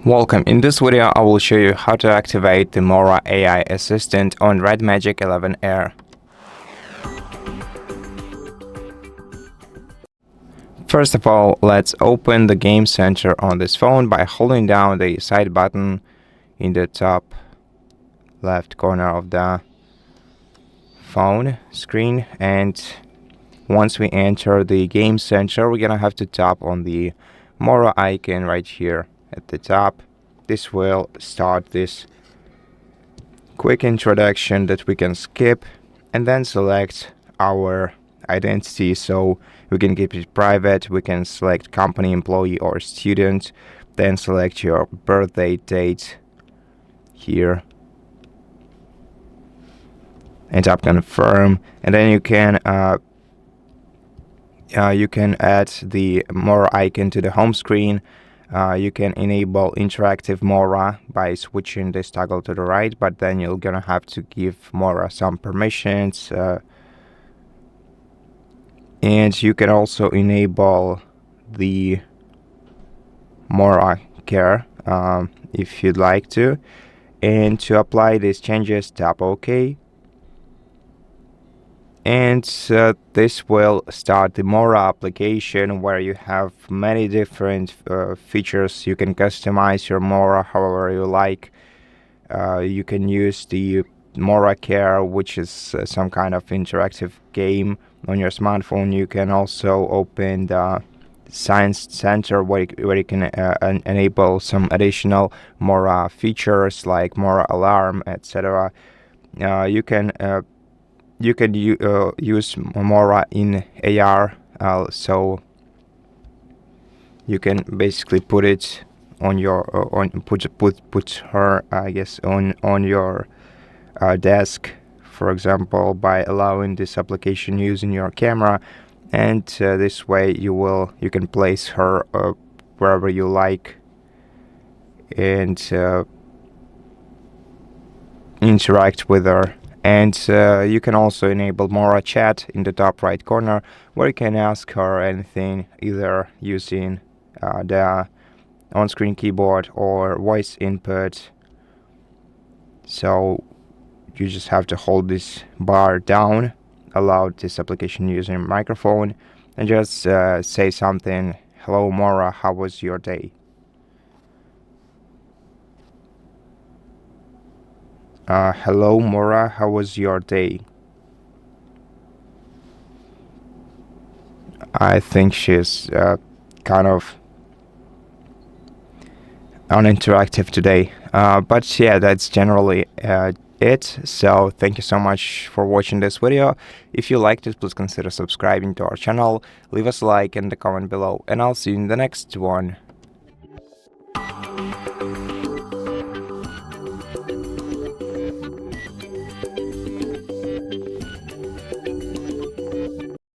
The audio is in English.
Welcome. In this video, I will show you how to activate the Mora AI Assistant on RedMagic 11 Air. First of all, let's open the Game Center on this phone by holding down the side button in the top left corner of the phone screen. And once we enter the Game Center, we're gonna have to tap on the Mora icon right here at the top. This will start this quick introduction that we can skip and then select our identity, so we can keep it private. We can select company, employee, or student, then select your birthday date here and tap confirm, and then you can add the Mora icon to the home screen. You can enable Interactive Mora by switching this toggle to the right, but then you're gonna have to give Mora some permissions, and you can also enable the Mora Care if you'd like to. And to apply these changes, tap OK. And this will start the Mora application, where you have many different features. You can customize your Mora however you like. You can use the Mora Care, which is some kind of interactive game on your smartphone. You can also open the Science Center, where you can enable some additional Mora features like Mora Alarm, etc. You can use Mora in AR, so you can basically put it on your put her, I guess, on your desk, for example, by allowing this application using your camera, and this way you can place her wherever you like and interact with her. And you can also enable Mora Chat in the top right corner, where you can ask her anything, either using the on-screen keyboard or voice input. So you just have to hold this bar down, allow this application using microphone, and just say something. Hello Mora, how was your day? Hello Mora, how was your day? I think she's kind of uninteractive today, but yeah, that's generally it. So thank you so much for watching this video. If you liked it, please consider subscribing to our channel, leave us a like in the comment below, and I'll see you in the next one.